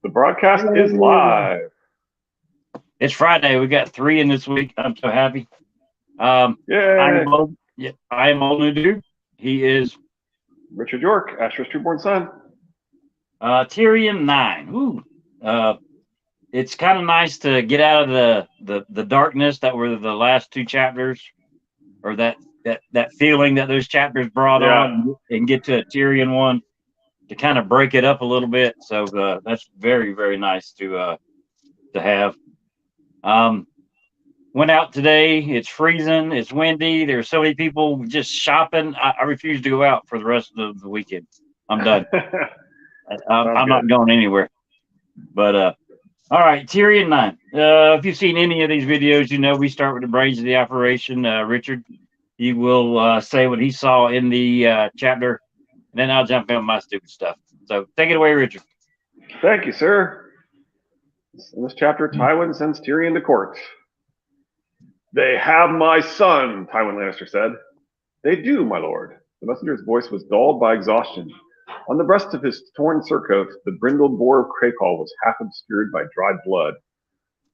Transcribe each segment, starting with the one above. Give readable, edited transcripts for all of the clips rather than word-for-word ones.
The broadcast is live. It's Friday. We got 3 in this week. I'm so happy. Yay. I am old new dude. He is Richard York, Astro's trueborn son. Tyrion 9. Ooh. It's kind of nice to get out of the darkness that were the last 2 chapters, or that feeling that those chapters brought on, and get to a Tyrion one to kind of break it up a little bit. So that's very, very nice to have. Went out today. It's freezing. It's windy. There's so many people just shopping. I refuse to go out for the rest of the weekend. I'm done. I'm not going anywhere. But all right, Tyrion 9. If you've seen any of these videos, you know we start with the brains of the operation. Richard, he will say what he saw in the chapter, and then I'll jump in with my stupid stuff. So take it away, Richard. Thank you, sir. In this chapter, Tywin sends Tyrion to court. "They have my son," Tywin Lannister said. "They do, my lord." The messenger's voice was dulled by exhaustion. On the breast of his torn surcoat, the brindled boar of Crakehall was half obscured by dried blood.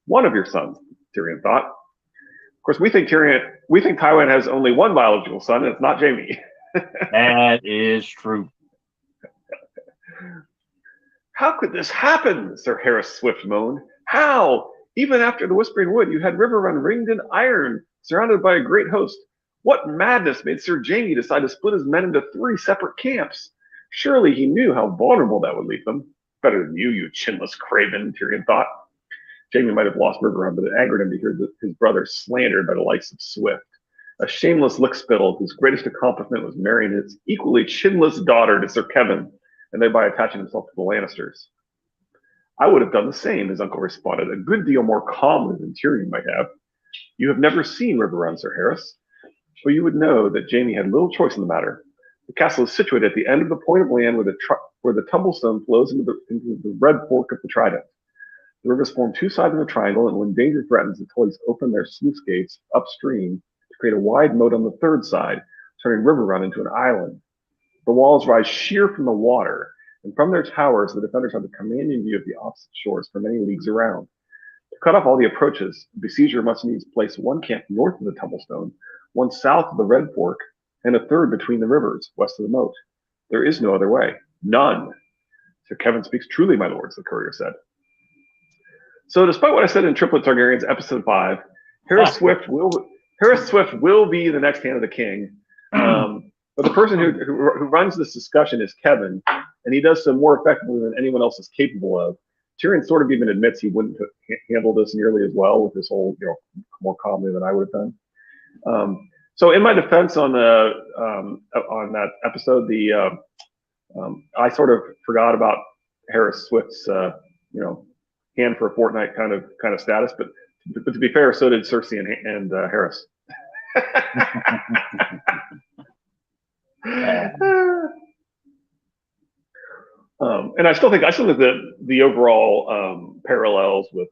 "One of your sons," Tyrion thought. Of course, we think Tywin has only one biological son, and it's not Jaime. That is true. "How could this happen?" Sir Harris Swift moaned. "How? Even after the Whispering Wood, you had Riverrun ringed in iron, surrounded by a great host. What madness made Sir Jaime decide to split his men into 3 separate camps? Surely he knew how vulnerable that would leave them." "Better than you chinless craven," Tyrion thought. Jaime might have lost Riverrun, but it angered him to hear his brother slandered by the likes of Swift. A shameless lickspittle whose greatest accomplishment was marrying his equally chinless daughter to Sir Kevin, and thereby attaching himself to the Lannisters. "I would have done the same," his uncle responded, a good deal more calmly than Tyrion might have. "You have never seen Riverrun, Sir Harris, but you would know that Jaime had little choice in the matter. The castle is situated at the end of the point of land where the Tumblestone flows into the red fork of the Trident. The rivers form 2 sides of a triangle, and when danger threatens, the Tullys open their sluice gates upstream to create a wide moat on the 3rd side, turning Riverrun into an island. The walls rise sheer from the water, and from their towers the defenders have a commanding view of the opposite shores for many leagues around. To cut off all the approaches, the besieger must needs place 1 camp north of the Tumblestone, 1 south of the Red Fork, and a 3rd between the rivers, west of the moat. There is no other way. None." "Sir Kevin speaks truly, my lords," the courier said. So despite what I said in Triplet Targaryens episode 5, Harris Swift will be the next hand of the king. But the person who runs this discussion is Kevin, and he does so more effectively than anyone else is capable of. Tyrion sort of even admits he wouldn't handle this nearly as well with this whole, more calmly than I would have done. So in my defense on that episode, I sort of forgot about Harris Swift's, hand for a fortnight kind of status, but to be fair, so did Cersei and Harris. And I still think that the overall parallels with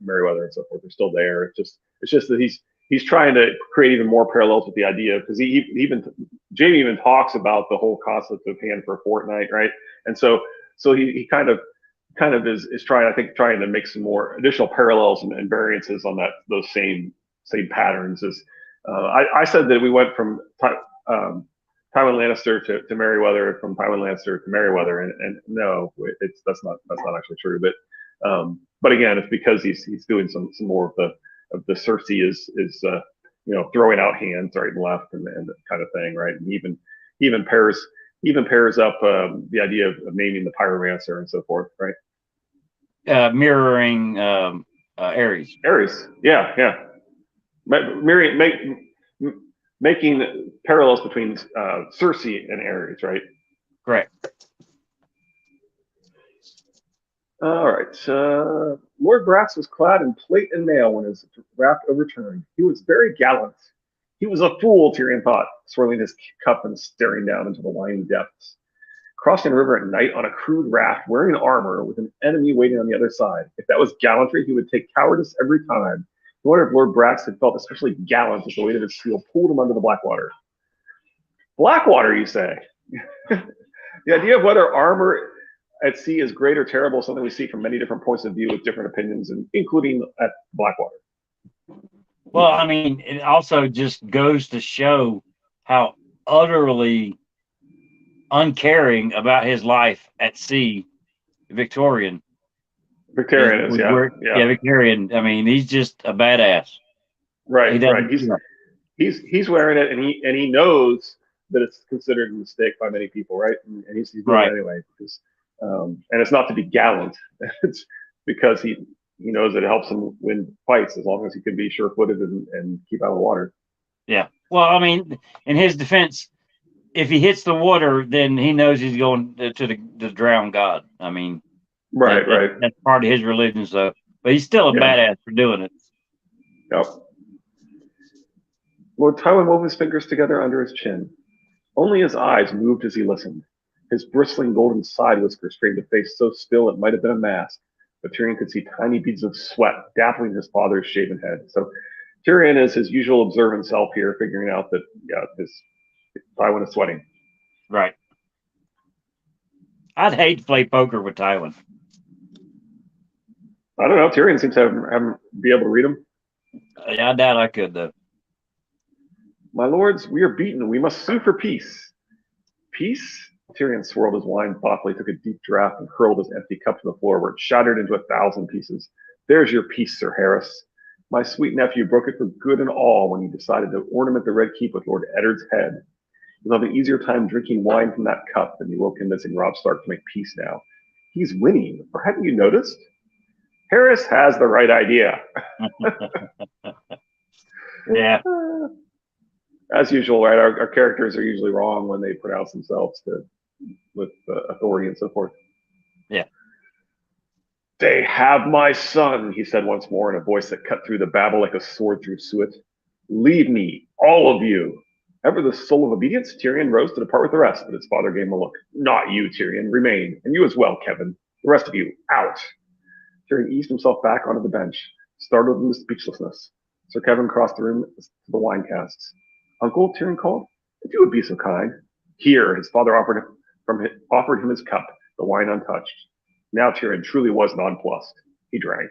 Merryweather and so forth are still there. It's just that he's trying to create even more parallels with the idea, because Jaime even talks about the whole concept of hand for a fortnight, right? And so he kind of is trying to make some more additional parallels and variances on those same patterns. As I said that we went from Tywin Lannister to Merryweather, from Tywin Lannister to Merryweather, and no, that's not actually true. But again, it's because he's doing some more of the Cersei is throwing out hands right and left and that kind of thing, right? And he even pairs up the idea of naming the pyromancer and so forth, right? Mirroring Aerys. Aerys, yeah. Making parallels between Cersei and Aerys, right? Correct. All right. Lord Brax was clad in plate and mail when his raft overturned. He was very gallant. He was a fool, Tyrion thought, swirling his cup and staring down into the winding depths. Crossing a river at night on a crude raft, wearing armor, with an enemy waiting on the other side. If that was gallantry, he would take cowardice every time. No wonder if Lord Brax had felt especially gallant as the weight of his steel pulled him under the Blackwater. Blackwater, you say? The idea of whether armor at sea is great or terrible, something we see from many different points of view with different opinions, and including at Blackwater. Well, I mean, it also just goes to show how utterly uncaring about his life at sea Victorian Victorian is, yeah. Victorian. I mean, he's just a badass. Right, right. He's wearing it, and he knows that it's considered a mistake by many people, right? And he's doing it anyway because, and it's not to be gallant. It's because he knows that it helps him win fights as long as he can be sure-footed and keep out of the water. Yeah. Well, I mean, in his defense, if he hits the water, then he knows he's going to the drowned god. I mean, right. That's part of his religion, so. But he's still a badass for doing it. Yep. Lord Tywin wove his fingers together under his chin. Only his eyes moved as he listened. His bristling golden side whiskers framed a face so still it might have been a mask, but Tyrion could see tiny beads of sweat dappling his father's shaven head. So Tyrion is his usual observant self here, figuring out that, his Tywin is sweating. Right. I'd hate to play poker with Tywin. I don't know. Tyrion seems to have be able to read him. I doubt I could, though. My lords, we are beaten. We must sue for peace. Peace? Tyrion swirled his wine thoughtfully, took a deep draught, and hurled his empty cup to the floor, where it shattered into 1,000 pieces. There's your peace, Sir Harris. My sweet nephew broke it for good and all when he decided to ornament the Red Keep with Lord Eddard's head. You'll have an easier time drinking wine from that cup than you will convincing Robb Stark to make peace now. He's winning, or haven't you noticed? Harris has the right idea. Yeah. As usual, right? Our characters are usually wrong when they pronounce themselves with authority and so forth. Yeah. They have my son, he said once more in a voice that cut through the babble like a sword through suet. Leave me, all of you. Ever the soul of obedience, Tyrion rose to depart with the rest, but his father gave him a look. Not you, Tyrion. Remain. And you as well, Kevin. The rest of you, out. Tyrion eased himself back onto the bench, startled into speechlessness. Sir Kevin crossed the room to the wine casks. Uncle, Tyrion called, if you would be so kind. Here, his father offered him his cup, the wine untouched. Now Tyrion truly was nonplussed. He drank.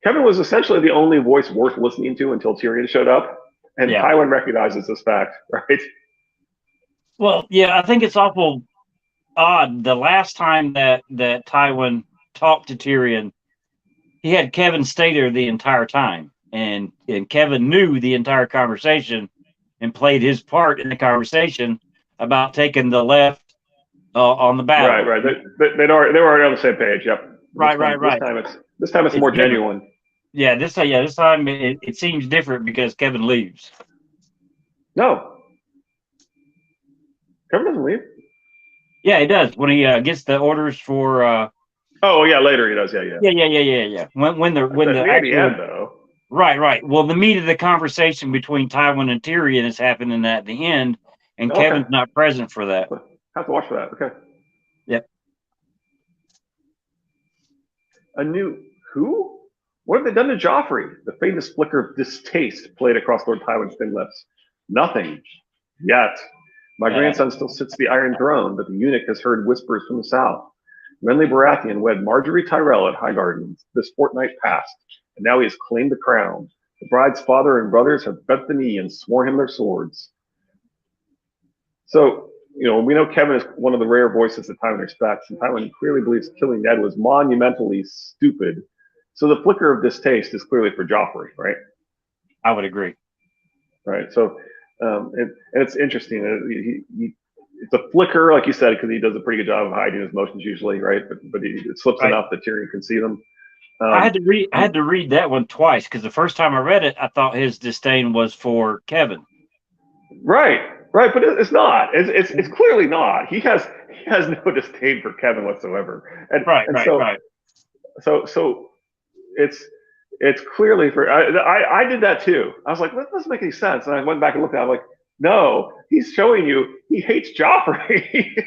Kevin was essentially the only voice worth listening to until Tyrion showed up, and Tywin recognizes this fact, right? Well, yeah, I think it's awful odd. The last time that Tywin talked to Tyrion, he had Kevin stay there the entire time, and Kevin knew the entire conversation and played his part in the conversation about taking the left on the battle. Right. They were already on the same page. Yep. Right. This time it's more genuine. Yeah, this time it seems different because Kevin leaves. No, Kevin doesn't leave. Yeah, he does when he gets the orders for. Later he does. Yeah. When the end though. Right. Well, the meat of the conversation between Tywin and Tyrion is happening at the end, and Kevin's not present for that. Have to watch for that. Okay. Yep. Who? What have they done to Joffrey? The faintest flicker of distaste played across Lord Tywin's thin lips. Nothing. Yet. My grandson still sits at the Iron Throne, but the eunuch has heard whispers from the south. Renly Baratheon wed Marjorie Tyrell at Highgarden this fortnight past, and now he has claimed the crown. The bride's father and brothers have bent the knee and sworn him their swords. So, we know Kevin is one of the rare voices that Tywin respects, and Tywin clearly believes killing Ned was monumentally stupid. So the flicker of distaste is clearly for Joffrey, right? I would agree. Right. So, and it's interesting. It's a flicker, like you said, because he does a pretty good job of hiding his emotions usually, right? But it slips enough that Tyrion can see them. I had to read that one twice because the first time I read it, I thought his disdain was for Kevin. Right, but it's not. It's clearly not. He has no disdain for Kevin whatsoever. Right. So it's clearly for. I did that too. I was like, that doesn't make any sense. And I went back and looked at it. I'm like, no, he's showing you he hates Joffrey.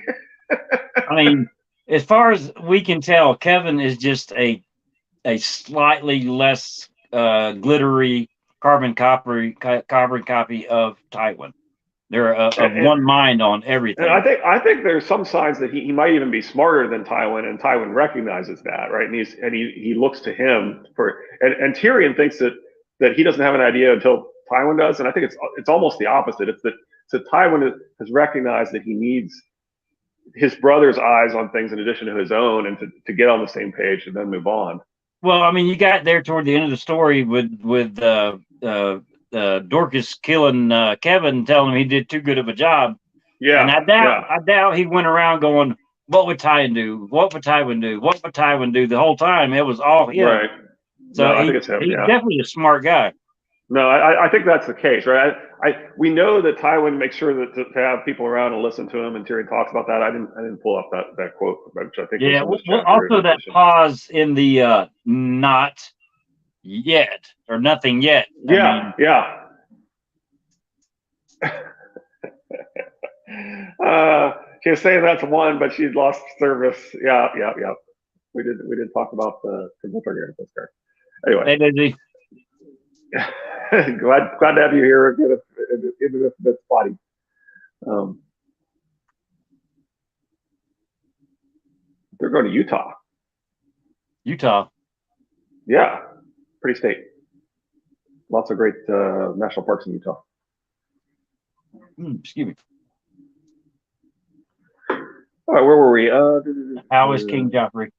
I mean, as far as we can tell, Kevin is just a slightly less glittery carbon copy of Tywin. They're of And, one mind on and everything. I think there's some signs that he might even be smarter than Tywin, and Tywin recognizes that, right? And he looks to him for, and Tyrion thinks that he doesn't have an idea until Tywin does, and I think it's almost the opposite. It's that so Tywin has recognized that he needs his brother's eyes on things in addition to his own, and to get on the same page and then move on. Well, I mean, you got there toward the end of the story with Dorcas killing Kevin, telling him he did too good of a job. And Yeah, yeah, I doubt he went around going, "What would Tywin do? What would Tywin do? What would Tywin do?" The whole time it was all him. right. So No, I think it's him. he's Yeah. definitely a smart guy. No, I think that's the case, right? We know that Tywin makes sure that to have people around and listen to him, and Tyrion talks about that. I didn't pull up that quote, which I think was Yeah. in this Well, chapter in also that addition. pause in the not yet or nothing yet. Yeah, yeah. She was saying that's one, but she's lost service. Yeah, yeah, yeah. We did talk about the Targaryen postcard. Anyway, Hey, Daisy. glad to have you here in this bit spotty. They're going to Utah. Utah. Yeah, pretty state. Lots of great national parks in Utah. Excuse me. All right, where were we? How is King Joffrey?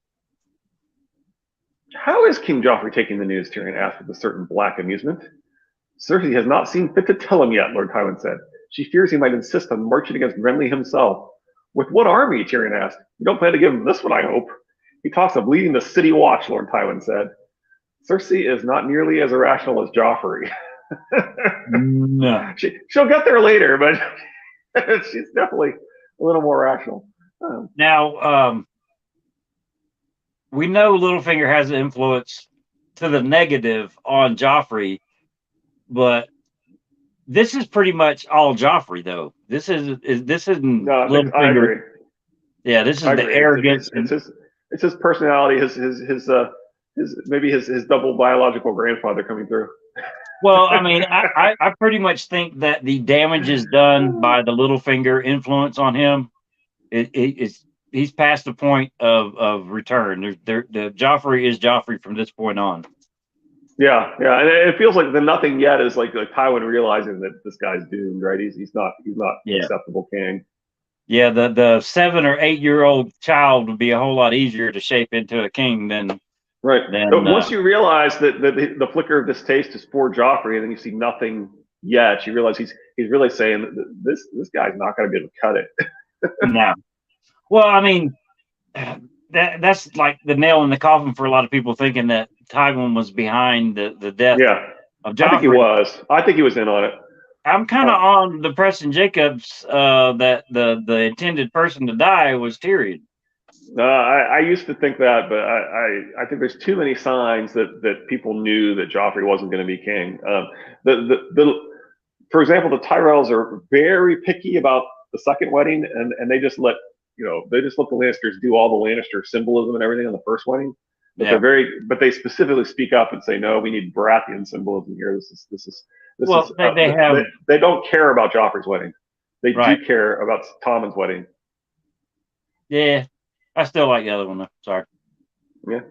How is King Joffrey taking the news? Tyrion asked with a certain black amusement. Cersei has not seen fit to tell him yet, Lord Tywin said. She fears he might insist on marching against Renly himself. With what army? Tyrion asked. You don't plan to give him this one, I hope. He talks of leading the city watch, Lord Tywin said. Cersei is not nearly as irrational as Joffrey. No. She'll get there later, but she's definitely a little more rational. Now, we know Littlefinger has an influence to the negative on Joffrey, but this is pretty much all Joffrey, though. This isn't No, Littlefinger. I agree. Yeah, this is the arrogance. It's his personality, his maybe his double biological grandfather coming through. Well, I mean, I pretty much think that the damage is done by the Littlefinger influence on him. He's past the point of return. The Joffrey is Joffrey from this point on. Yeah, yeah, and it feels like the nothing yet is like Tywin realizing that this guy's doomed, right? He's not acceptable king. Yeah, the 7 or 8 year old child would be a whole lot easier to shape into a king than right. But once you realize that the flicker of distaste is for Joffrey, and then you see nothing yet, you realize he's really saying that this guy's not going to be able to cut it. No. Well, I mean, that's like the nail in the coffin for a lot of people thinking that Tywin was behind the death of Joffrey. I think he was. I think he was in on it. I'm kind of on the Preston Jacobs that the intended person to die was Tyrion. I used to think that, but I think there's too many signs that people knew that Joffrey wasn't going to be king. For example, the Tyrells are very picky about the second wedding, and they just let the Lannisters do all the Lannister symbolism and everything on the first wedding. But but they specifically speak up and say, no, we need Baratheon symbolism here. They don't care about Joffrey's wedding. They do care about Tommen's wedding. Yeah, I still like the other one though. Sorry. Yeah.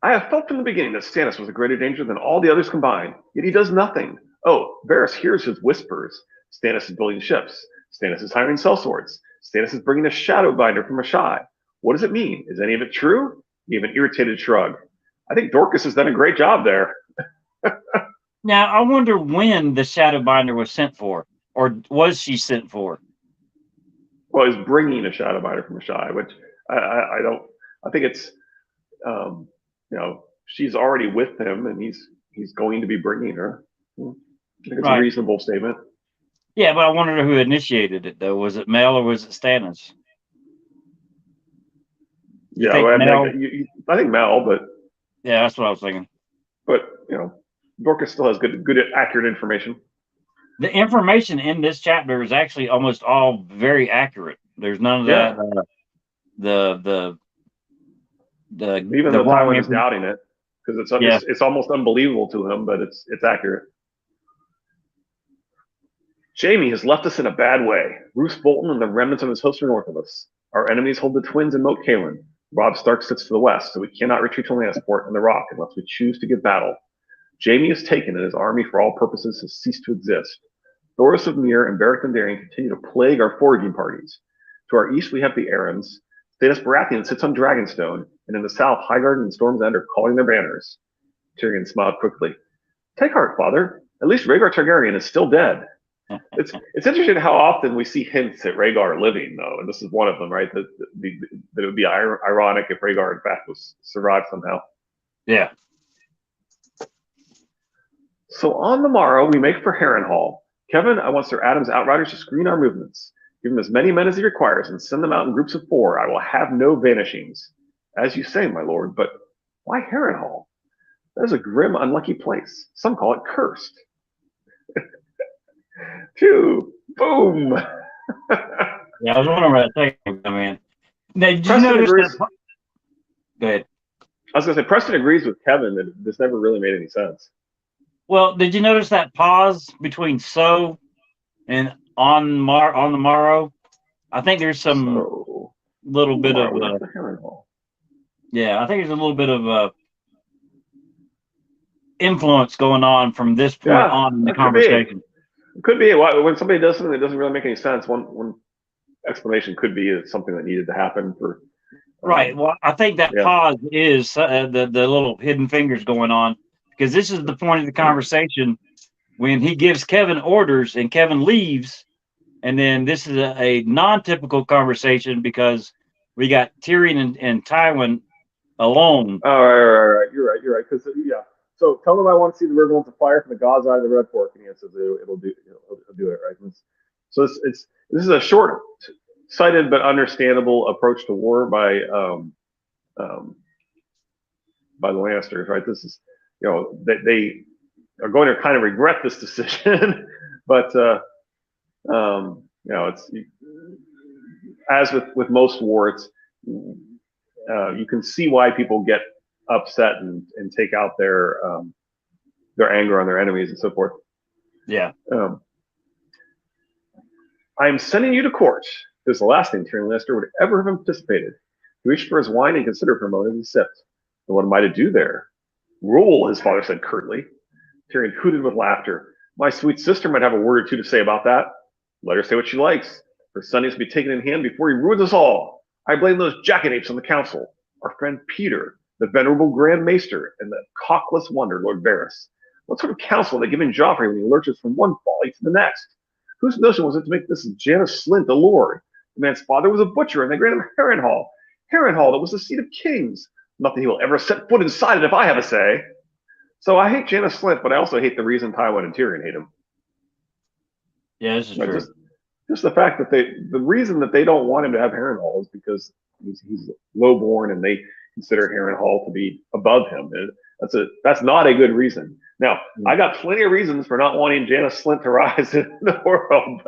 I have felt from the beginning that Stannis was a greater danger than all the others combined, yet he does nothing. Oh, Varys hears his whispers. Stannis is building ships. Stannis is hiring sellswords. Stannis is bringing a Shadowbinder from Ashai. What does it mean? Is any of it true? He gave an irritated shrug. I think Dorcas has done a great job there. Now, I wonder when the Shadowbinder was sent for, or was she sent for? Well, he's bringing a Shadowbinder from Ashai, which I don't. I think it's, she's already with him, and he's going to be bringing her. I think it's a reasonable statement. Yeah, but I wonder who initiated it, though. Was it Mel or was it Stannis? Yeah, I think Mel, but yeah, that's what I was thinking. But Dorcas still has good, accurate information. The information in this chapter is actually almost all very accurate. There's none of that. Even though Tywin is doubting it, because it's almost unbelievable to him, but it's accurate. Jaime has left us in a bad way. Roose Bolton and the remnants of his host are north of us. Our enemies hold the twins in Moat Cailin. Robb Stark sits to the west, so we cannot retreat to Lannisport and the Rock unless we choose to give battle. Jaime is taken, and his army, for all purposes, has ceased to exist. Thoros of Myr and Beric Dondarrion continue to plague our foraging parties. To our east, we have the Arryns. Stannis Baratheon sits on Dragonstone, and in the south, Highgarden and Storm's End are calling their banners. Tyrion smiled quickly. Take heart, father. At least Rhaegar Targaryen is still dead. It's interesting how often we see hints at Rhaegar living, though, and this is one of them, right? That it would be ironic if Rhaegar, in fact, was survived somehow. Yeah. So on the morrow, we make for Harrenhal. Kevin, I want Sir Adam's outriders to screen our movements. Give him as many men as he requires and send them out in groups of 4. I will have no vanishings. As you say, my lord, but why Harrenhal? That is a grim, unlucky place. Some call it cursed. Phew! Boom! Yeah, I was wondering where that thing come in. Now, did you Preston notice agrees. that? Go ahead. I was going to say, Preston agrees with Kevin that this never really made any sense. Well, did you notice that pause between so and on the morrow? I think there's some little bit of yeah. I think there's a little bit of influence going on from this point on in the conversation. It could be when somebody does something that doesn't really make any sense. One explanation could be it's something that needed to happen for. Right. Well, I think that pause is the little hidden fingers going on, because this is the point of the conversation when he gives Kevin orders and Kevin leaves, and then this is a non-typical conversation because we got Tyrion and Tywin alone. Oh, right. You're right. Because So tell them I want to see the river to fire from the God's eye of the Red Fork, and he says it'll do it, right? So this is a short-sighted but understandable approach to war by the Lannisters, right? This is they are going to kind of regret this decision, but it's as with most war, it's you can see why people get upset and take out their anger on their enemies and so forth. Yeah. I am sending you to court. This is the last thing Tyrion Lannister would ever have anticipated. He reached for his wine and considered for a moment as he sipped. And what am I to do there? Rule, his father said curtly. Tyrion hooted with laughter. My sweet sister might have a word or two to say about that. Let her say what she likes. Her son needs to be taken in hand before he ruins us all. I blame those jackanapes on the council. Our friend Peter, the venerable Grand Maester, and the cockless wonder, Lord Varys. What sort of counsel are they giving Joffrey when he lurches from one folly to the next? Whose notion was it to make this Janos Slynt a lord? The man's father was a butcher, and they granted him Harrenhal. Harrenhal, that was the seat of kings. Not that he will ever set foot inside it if I have a say. So I hate Janos Slynt, but I also hate the reason Tywin and Tyrion hate him. Yeah, this is true. Just the fact that the reason that they don't want him to have Harrenhal is because he's lowborn and they consider Harrenhal to be above him. And that's not a good reason. Now, I got plenty of reasons for not wanting Janos Slynt to rise in the world,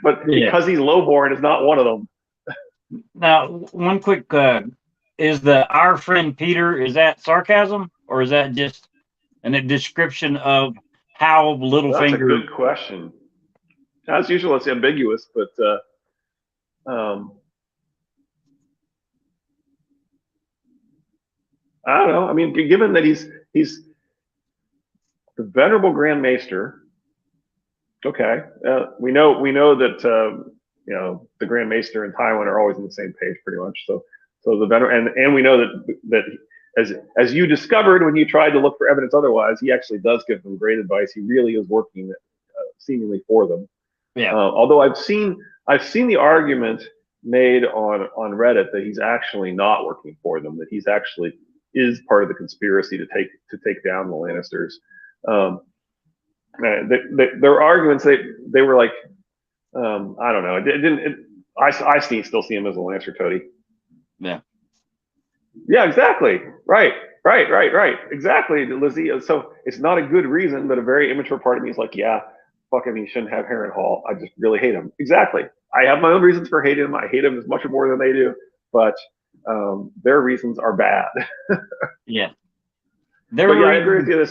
but because he's lowborn is not one of them. Now, one quick, is our friend Peter, is that sarcasm or is that just a description of how Littlefinger? That's a good question. As usual, it's ambiguous, but I don't know. I mean, given that he's the venerable Grand Maester, okay, we know that the Grand Maester and Tywin are always on the same page, pretty much. So the venerable, and we know that as you discovered when you tried to look for evidence otherwise, he actually does give them great advice. He really is working seemingly for them. Yeah. Although I've seen the argument made on Reddit that he's actually not working for them, that he's actually is part of the conspiracy to take down the Lannisters. Their arguments, they were like, I don't know. I still see him as a Lannister toady. Yeah. Yeah, exactly. Right. Exactly, Lizzie. So it's not a good reason, but a very immature part of me is like, yeah, fuck him. He shouldn't have Harrenhal. I just really hate him. Exactly. I have my own reasons for hating him. I hate him as much or more than they do, but their reasons are bad. Yeah. I agree with you.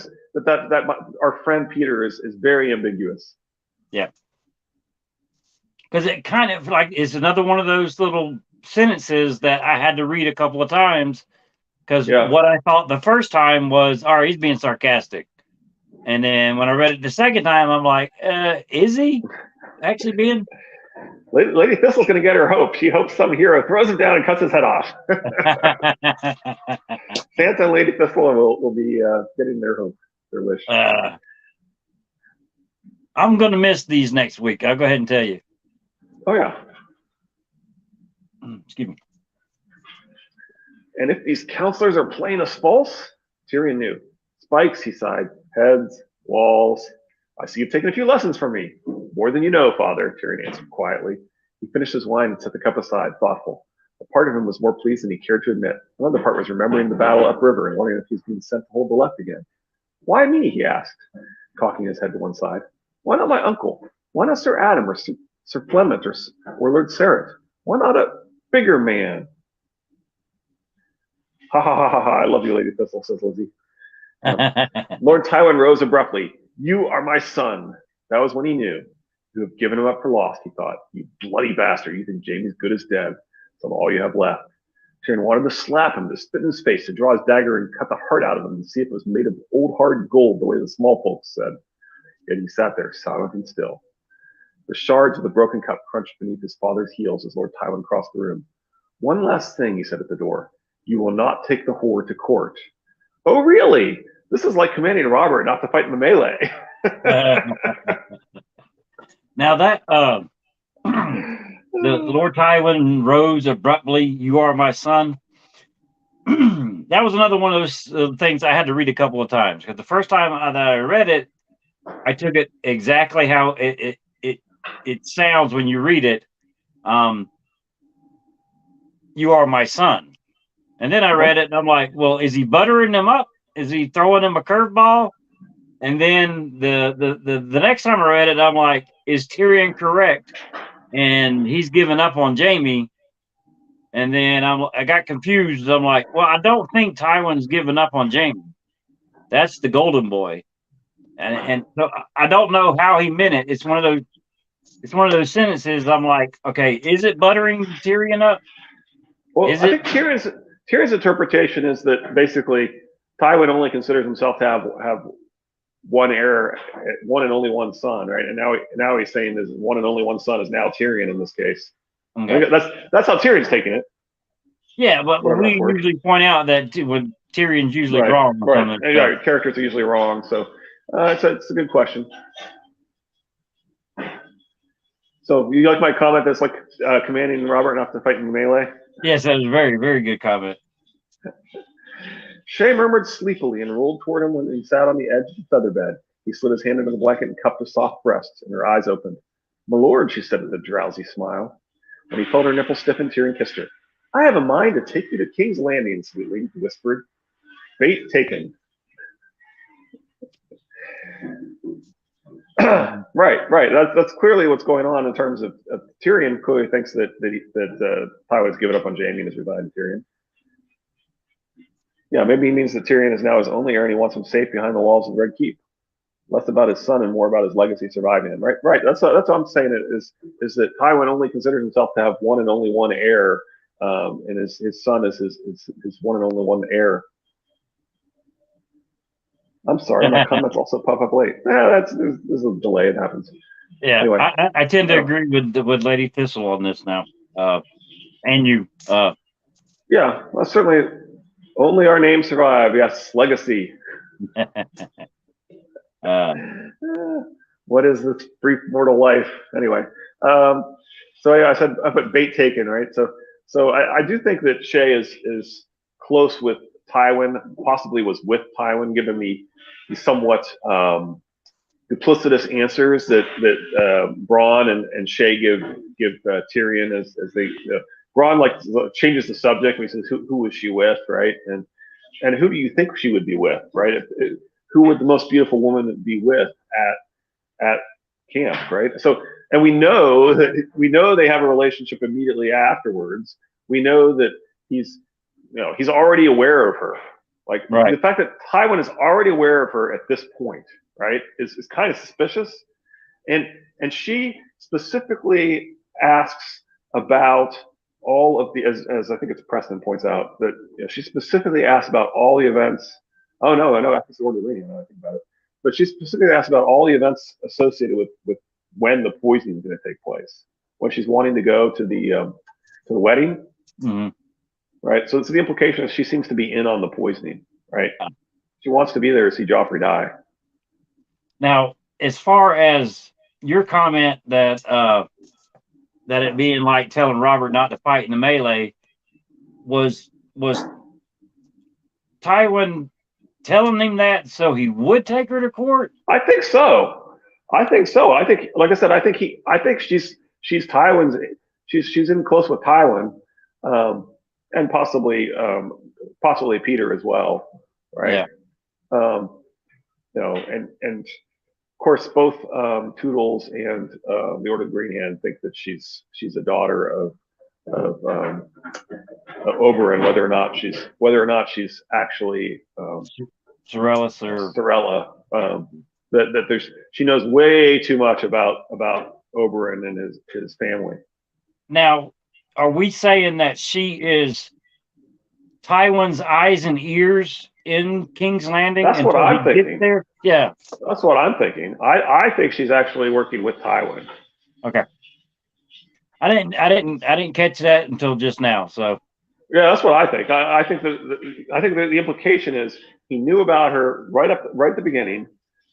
That our friend Peter is very ambiguous. Yeah. because it kind of like is another one of those little sentences that I had to read a couple of times because Yeah. what I thought the first time was, all right, he's being sarcastic. And then when I read it the second time, I'm like, is he actually being? Lady Thistle's going to get her hope. She hopes some hero throws him down and cuts his head off. Santa and Lady Thistle will be getting their hope, their wish. I'm going to miss these next week. I'll go ahead and tell you. Oh, yeah. Excuse me. And if these counselors are playing us false, Tyrion knew. Spikes, he sighed. Heads, walls. I see you've taken a few lessons from me. More than you know, father, Tyrion answered quietly. He finished his wine and set the cup aside, thoughtful. A part of him was more pleased than he cared to admit. Another part was remembering the battle upriver and wondering if he was being sent to hold the left again. Why me? He asked, cocking his head to one side. Why not my uncle? Why not Sir Adam or Sir Clement or Lord Serret? Why not a bigger man? Ha ha ha ha ha! I love you, Lady Thistle, says Lizzie. Lord Tywin rose abruptly. You are my son. That was when he knew. You have given him up for lost, he thought. You bloody bastard. You think Jaime's good as dead. That's all you have left. Tyrion wanted to slap him, to spit in his face, to draw his dagger and cut the heart out of him and see if it was made of old hard gold, the way the small folks said. Yet he sat there, silent and still. The shards of the broken cup crunched beneath his father's heels as Lord Tywin crossed the room. One last thing, he said at the door. You will not take the whore to court. Oh, really? This is like commanding Robert not to fight in the melee. Now that the Lord Tywin rose abruptly. You are my son. That was another one of those things I had to read a couple of times because the first time that I read it, I took it exactly how it sounds when you read it. You are my son. And then I read it and I'm like, well, is he buttering them up? Is he throwing them a curveball? And then the next time I read it, I'm like, is Tyrion correct? And he's given up on Jaime. And then I got confused. I'm like, well, I don't think Tywin's given up on Jaime. That's the golden boy. And so I don't know how he meant it. It's one of those sentences. I'm like, okay, is it buttering Tyrion up? Well, I think Tyrion's interpretation is that basically Tywin only considers himself to have one heir, one and only one son, right? And now he's saying his one and only one son is now Tyrion in this case. Okay. That's how Tyrion's taking it. Yeah, but we usually point out that when Tyrion's usually right, wrong. Right. Yeah, characters are usually wrong, so it's a good question. So you like my comment that's like commanding Robert not to fight in the melee? Yes, that was a very, very good comment. Shay murmured sleepily and rolled toward him when he sat on the edge of the feather bed. He slid his hand under the blanket and cupped her soft breasts, and her eyes opened. My lord, she said with a drowsy smile. When he felt her nipple stiffen, Tyrion kissed her. I have a mind to take you to King's Landing, sweetly, he whispered. Bait taken. Right. That's clearly what's going on in terms of Tyrion. Clearly thinks that Tywin's given up on Jaime and is reviving Tyrion. Yeah, maybe he means that Tyrion is now his only heir and he wants him safe behind the walls of Red Keep. Less about his son and more about his legacy surviving him. Right. That's what I'm saying. Is that Tywin only considers himself to have one and only one heir, and his son is his one and only one heir. I'm sorry, my comments also pop up late. There's a delay. It happens. Yeah, anyway, I tend to agree with Lady Thistle on this now, and you. Yeah, well, certainly. Only our name survive. Yes, legacy. What is this brief mortal life? Anyway, so yeah, I put bait taken, right? So I do think that Shay is close with Tywin, possibly was with Tywin, given the somewhat duplicitous answers that Bronn and Shay give Tyrion as they. Bronn changes the subject. And he says, "Who was she with?" Right, and who do you think she would be with? Right, who would the most beautiful woman be with at camp? Right. So, and we know they have a relationship immediately afterwards. We know that he's already aware of her. Like the fact that Tywin is already aware of her at this point, right, is kind of suspicious. And she specifically asks about all of the, as I think it's Preston points out, that she specifically asks about all the events. Oh no, I know that's the order of reading. Now I think about it, but she specifically asks about all the events associated with when the poisoning is going to take place. When she's wanting to go to the wedding, Mm-hmm. right? So it's the implication is she seems to be in on the poisoning, right? She wants to be there to see Joffrey die. Now, as far as your comment that that it being like telling Robert not to fight in the melee, was Tywin telling him that so he would take her to court? I think so. I think, like I said, I think she's Tywin's. She's in close with Tywin, and possibly Peter as well, right? Yeah. And of course both Toodles and the Order of the Green Hand think that she's a daughter of Oberyn, whether or not she's actually Sorella. That she knows way too much about Oberyn and his family. Now, are we saying that she is Tywin's eyes and ears in King's Landing? That's what I'm thinking. There? Yeah, that's what I'm thinking. I think she's actually working with Tywin. Okay. I didn't catch that until just now. So yeah, that's what I think. I think that the implication is he knew about her right at the beginning.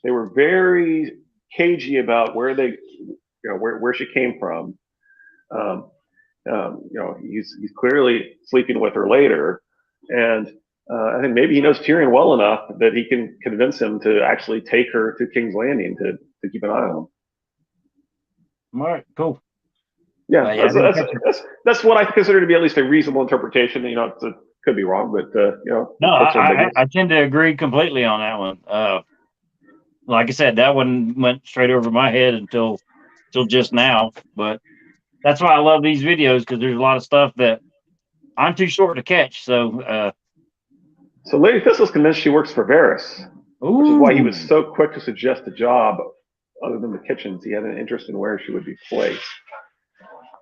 They were very cagey about where she came from. He's clearly sleeping with her later, and I think maybe he knows Tyrion well enough that he can convince him to actually take her to King's Landing to keep an eye on him. All right, cool. Yeah, that's what I consider to be at least a reasonable interpretation. It could be wrong, but No, I tend to agree completely on that one. Like I said, that one went straight over my head until just now. But that's why I love these videos, because there's a lot of stuff that I'm too short to catch. So Lady Thistle's convinced she works for Varys, which is why he was so quick to suggest a job other than the kitchens. He had an interest in where she would be placed.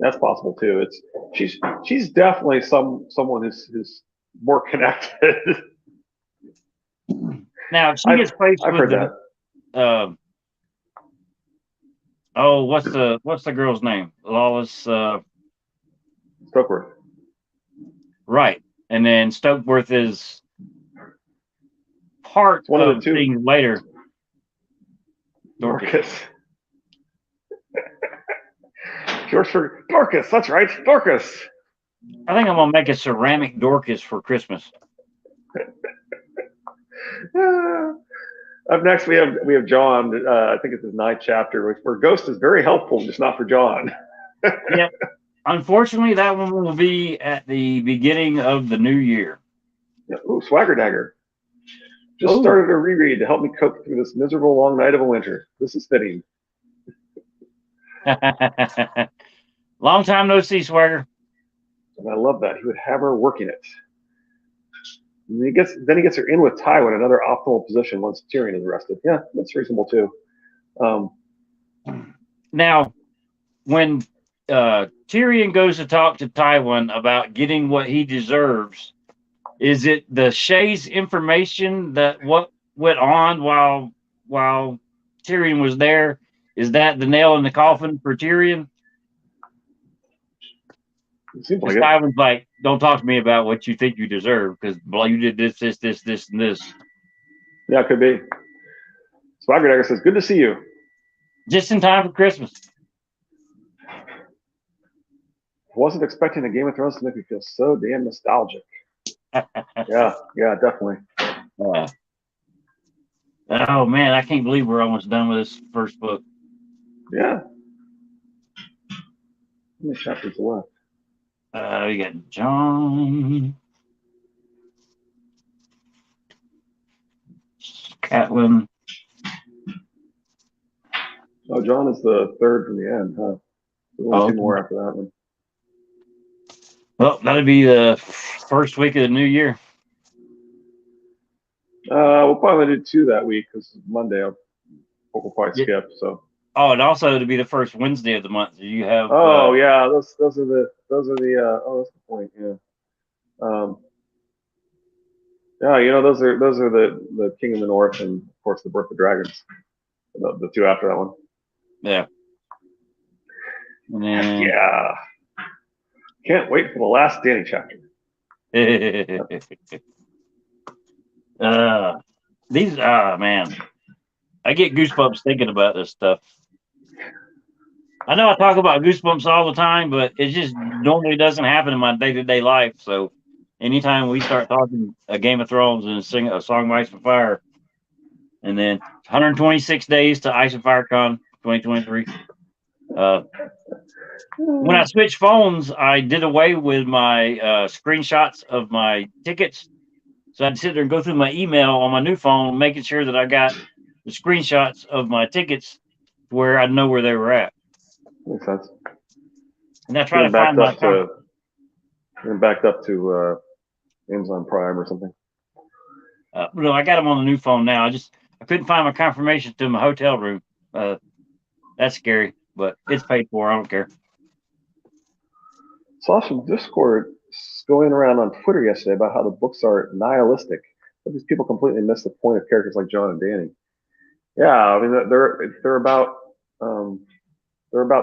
That's possible too. She's definitely someone who's more connected. Now she gets placed. I've heard that. What's the girl's name? Lawless. Stokeworth. Right, and then Stokeworth is part one of the two things later. Dorcas. George for Dorcas. That's right, Dorcas. I think I'm gonna make a ceramic Dorcas for Christmas. Up next, we have John. I think it's his 9th chapter, where Ghost is very helpful, just not for John. Yep. Unfortunately, that one will be at the beginning of the new year. Yeah. Ooh, Swagger Dagger. Just started a reread to help me cope through this miserable long night of a winter. This is fitting. Long time no see, Swagger. And I love that. He would have her working it. And he gets her in with Tywin, another optimal position once Tyrion is arrested. Yeah, that's reasonable too. Now, when Tyrion goes to talk to Tywin about getting what he deserves, is it the Shay's information that what went on while Tyrion was there? Is that the nail in the coffin for Tyrion? It seems like Tywin's like, don't talk to me about what you think you deserve, because you did this, and this. Yeah, it could be. Swagger Dagger says, "Good to see you." Just in time for Christmas. Wasn't expecting a Game of Thrones to make me feel so damn nostalgic. yeah, definitely. Oh man, I can't believe we're almost done with this first book. Yeah. How many chapters left? We got John, Catelyn. Oh, John is the 3rd from the end, huh? We'll see more after that one. Well, that'll be the first week of the new year. We'll probably do 2 that week because Monday we'll probably skip. So Oh, and also to be the first Wednesday of the month. You have Oh yeah, those are the oh, that's the point. Yeah. Um, yeah, those are the King of the North and of course the Birth of Dragons, the two after that one. yeah. And then Yeah, can't wait for the last Danny chapter. these man, I get goosebumps thinking about this stuff. I know I talk about goosebumps all the time, but it just normally doesn't happen in my day-to-day life. So anytime we start talking a Game of Thrones and sing a song of Ice and Fire, and then 126 days to Ice and Fire Con 2023. When I switched phones, I did away with my screenshots of my tickets. So I'd sit there and go through my email on my new phone, making sure that I got the screenshots of my tickets where I'd know where they were at. Makes sense. And I try to find my backed up to Amazon Prime or something. No, I got them on the new phone now. I couldn't find my confirmation to my hotel room. That's scary, but it's paid for. I don't care. Saw some Discord going around on Twitter yesterday about how the books are nihilistic. But these people completely miss the point of characters like John and Danny. Yeah, I mean they're about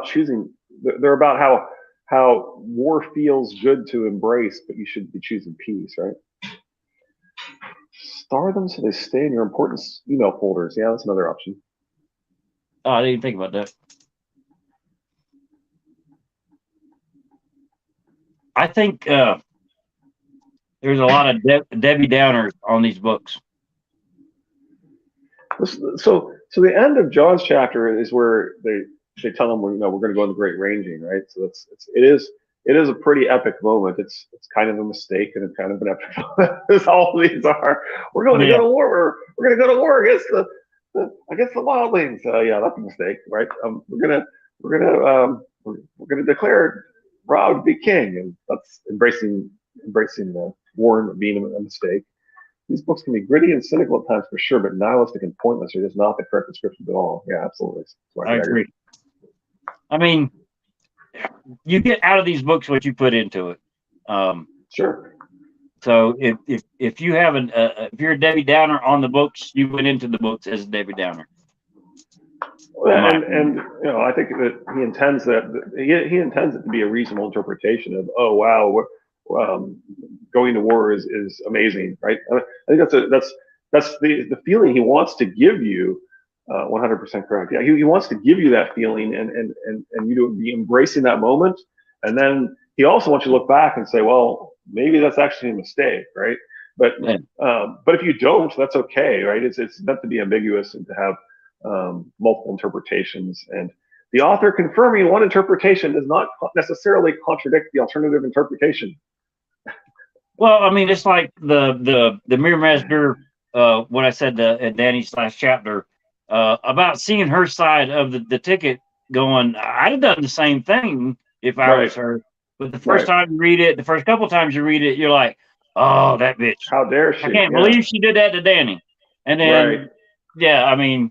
choosing. They're about how war feels good to embrace, but you should be choosing peace, right? Star them so they stay in your important email folders. Yeah, that's another option. Oh, I didn't think about that. I think there's a lot of Debbie Downers on these books. So the end of John's chapter is where they tell him we're going to go on the Great Ranging, right? So it is a pretty epic moment. It's kind of a mistake and it's kind of an epic moment, as all these are. We're going to go to war. We're going to go to war against the wildlings. Yeah, that's a mistake, right? We're gonna declare Rob to be king, and that's embracing the war being a mistake. These books can be gritty and cynical at times for sure, but nihilistic and pointless are just not the correct description at all. Yeah, absolutely. I agree. I mean, you get out of these books what you put into it. Sure. So if you have if you're a Debbie Downer on the books, you went into the books as a Debbie Downer. And I think that he intends it to be a reasonable interpretation of, oh wow, going to war is amazing, right? I think that's the feeling he wants to give you. 100% correct. Yeah, he wants to give you that feeling and you to be embracing that moment, and then he also wants you to look back and say, well, maybe that's actually a mistake, right? But if you don't, that's okay, right? It's meant to be ambiguous and to have multiple interpretations, and the author confirming one interpretation does not necessarily contradict the alternative interpretation. Well, I mean, it's like the Mirror Master, what I said at Danny's last chapter about seeing her side of the ticket. Going, I'd have done the same thing if I was her. But the first time you read it, the first couple times you read it, you're like, oh, that bitch! How dare she? I can't believe she did that to Danny. And then, yeah, I mean.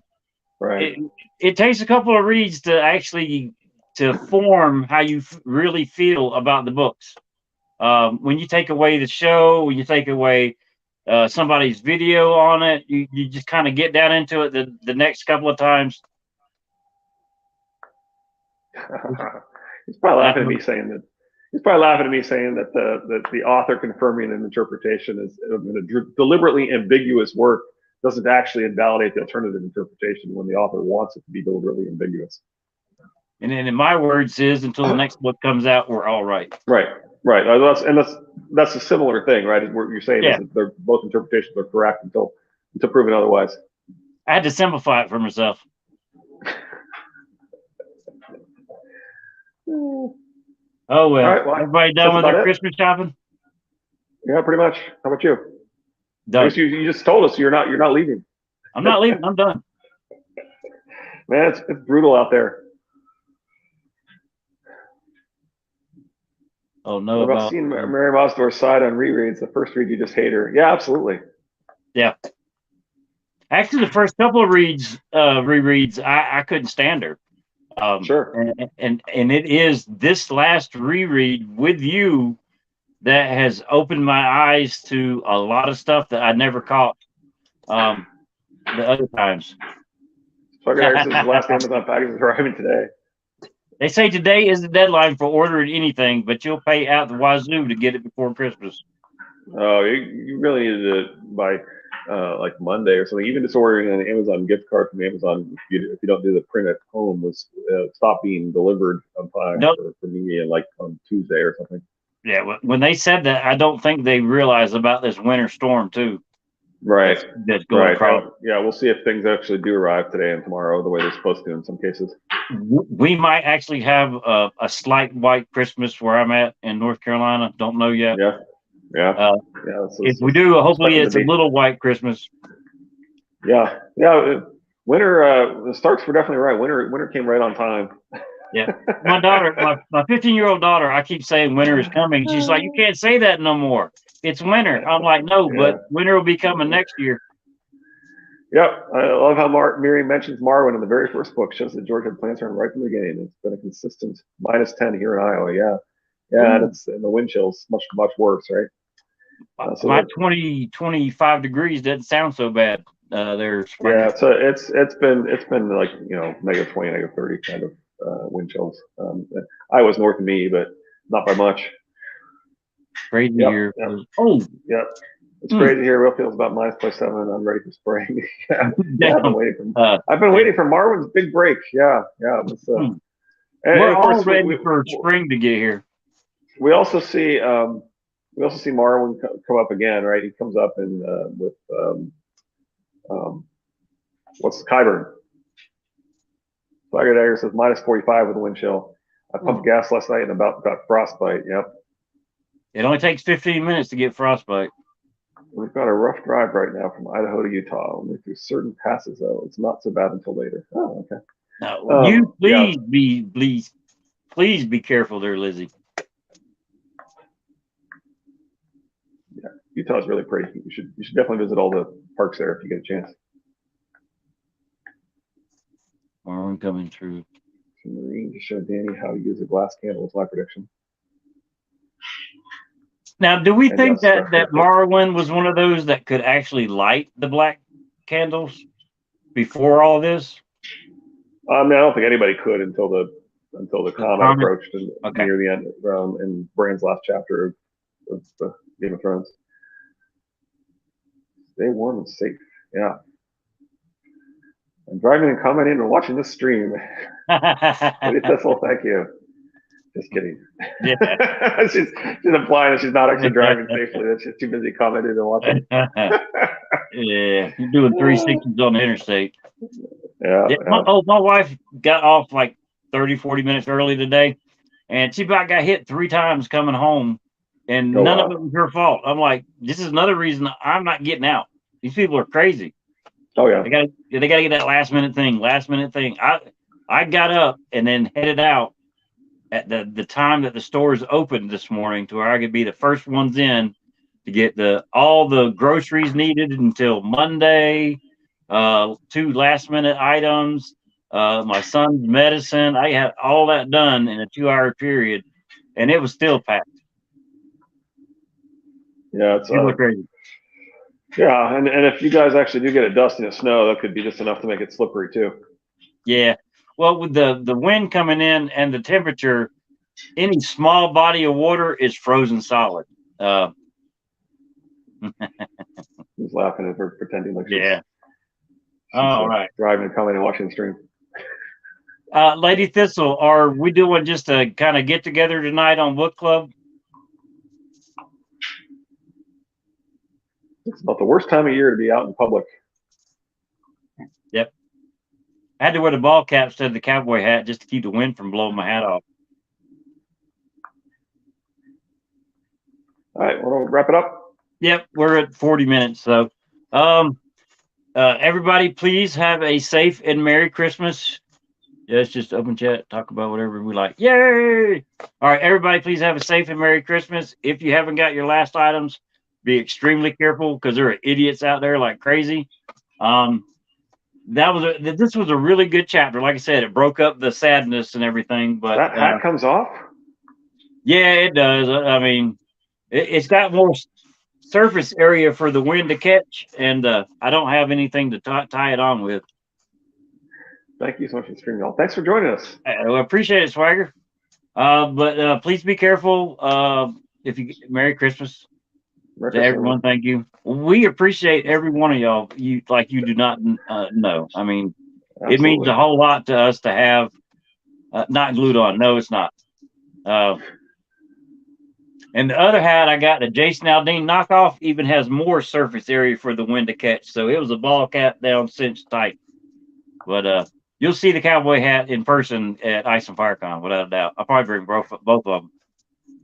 Right. It takes a couple of reads to actually to form how you really feel about the books. When you take away the show, when you take away somebody's video on it, you just kind of get down into it the next couple of times. He's probably laughing at me saying that. He's probably laughing at me saying that the author confirming an interpretation is in a deliberately ambiguous work doesn't actually invalidate the alternative interpretation when the author wants it to be deliberately ambiguous. And then in my words is until the next book comes out, we're all right. Right. That's a similar thing, right? What you're saying is that they're both interpretations are correct until proven otherwise. I had to simplify it for myself. Oh well. Right, well, everybody done with their Christmas shopping? Yeah, pretty much. How about you? Done. You just told us you're not leaving. I'm not leaving. I'm done. Man, it's brutal out there. Oh no! What about seeing Mary Mosdore's side on rereads? The first read, you just hate her. Yeah, absolutely. Yeah. Actually, the first couple of reads, rereads, I couldn't stand her. Sure. And it is this last reread with you that has opened my eyes to a lot of stuff that I never caught the other times. Tucker Harrison's last Amazon package is arriving today. They say today is the deadline for ordering anything, but you'll pay out the wazoo to get it before Christmas. Oh, you really need to by like Monday or something. Even just ordering an Amazon gift card from Amazon, if you don't do the print at home, was stop being delivered on time Nope. for me, and like on Tuesday or something. Yeah, when they said that, I don't think they realized about this winter storm too. Right. That's going across. Yeah, we'll see if things actually do arrive today and tomorrow the way they're supposed to in some cases. We might actually have a slight white Christmas where I'm at in North Carolina. Don't know yet. Yeah. If we do, hopefully it's a little white Christmas. Yeah. Winter. The Starks were definitely right. Winter came right on time. Yeah. My daughter, my 15-year-old daughter, I keep saying winter is coming. She's like, you can't say that no more. It's winter. I'm like, no, but winter will be coming next year. Yep. I love how Miriam mentions Marwin in the very first book. Shows that George had plans for him right from the beginning. It's been a consistent -10 here in Iowa. Yeah. And the wind chill's much worse, right? My 25 degrees doesn't sound so bad. There's so it's been like -20, -30 kind of wind chills. Iowa's north of me, but not by much. Crazy here. Oh, yeah. It's crazy here. Real feels about -+7. I'm ready for spring. I've been waiting for Marwin's big break. Yeah. We're all ready for spring to get here. We also see Marwin come up again, right? He comes up in with what's Kyburn. Swagger Dagger says -45 with a wind chill. I pumped gas last night and about got frostbite. Yep. It only takes 15 minutes to get frostbite. We've got a rough drive right now from Idaho to Utah. Only through certain passes, though. It's not so bad until later. Oh, okay. Now, you please be careful there, Lizzie. Yeah, Utah is really pretty. You should definitely visit all the parks there if you get a chance. Marwin coming through. Marine to show Danny how to use a glass candle is my prediction. Now, do we think that Marwin was one of those that could actually light the black candles before all this? I mean, I don't think anybody could until the comet approached and near the end in Bran's last chapter of Game of Thrones. Stay warm and safe. Yeah. I'm driving and commenting and watching this stream. Thank you. Just kidding. Yeah. she's implying that she's not actually driving safely. That she's too busy commenting and watching. Yeah, you're doing 360s on the interstate. Yeah. My wife got off like 30, 40 minutes early today, and she about got hit 3 times coming home, and none of it was her fault. I'm like, this is another reason I'm not getting out. These people are crazy. Oh yeah. They gotta get that last minute thing. I got up and then headed out at the time that the stores opened this morning to where I could be the first ones in to get all the groceries needed until Monday, 2 last minute items, my son's medicine. I had all that done in a 2-hour period, and it was still packed. Yeah, it's crazy. Yeah, and if you guys actually do get a dusting of snow, that could be just enough to make it slippery too. Yeah. Well, with the wind coming in and the temperature, any small body of water is frozen solid. He's laughing at her, pretending like she's all right. Driving and coming and watching the stream. Lady Thistle, are we doing just a kind of get together tonight on book club? It's about the worst time of year to be out in public. Yep. I had to wear the ball cap instead of the cowboy hat just to keep the wind from blowing my hat off. All right, we'll wrap it up. Yep, we're at 40 minutes. So, everybody, please have a safe and Merry Christmas. Yeah, it's just open chat, talk about whatever we like. Yay! All right, everybody, please have a safe and Merry Christmas. If you haven't got your last items, be extremely careful because there are idiots out there like crazy. this was a really good chapter. Like I said, it broke up the sadness and everything. But That hat comes off. yeah, it does. I mean, it's got more surface area for the wind to catch, and I don't have anything to tie it on with. Thank you so much for streaming, y'all. Thanks for joining us. I appreciate it, Swagger. But please be careful. If you Merry Christmas Merry to Christmas, everyone. Thank you. We appreciate every one of y'all. You do not know. I mean, it means Absolutely. a whole lot to us to have not glued on. No, it's not. And the other hat I got, the Jason Aldean knockoff, even has more surface area for the wind to catch. So it was a ball cap down cinched tight. But you'll see the cowboy hat in person at Ice and FireCon, without a doubt. I'll probably bring both of them.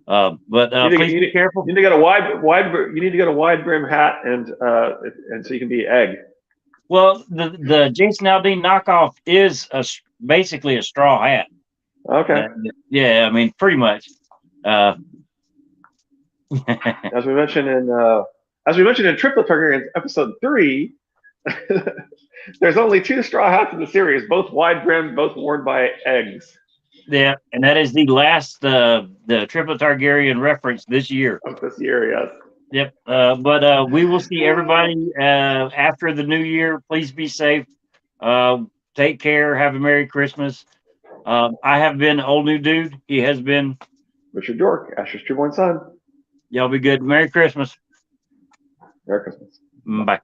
But please be careful. You need to get a wide. You need to get a wide brim hat, and so you can be egg. Well, the Jason Aldean knockoff is basically a straw hat. Okay. Yeah, I mean, pretty much. As we mentioned in Triplet Targaryen episode 3, there's only 2 straw hats in the series, both wide brim, both worn by eggs. Yeah, and that is the last the Triplet Targaryen reference this year. Of this year, yes. Yep. But we will see everybody after the new year. Please be safe. Take care. Have a Merry Christmas. I have been Old New Dude. He has been Richard York, Asher's Trueborn son. Y'all be good. Merry Christmas. Merry Christmas. Bye.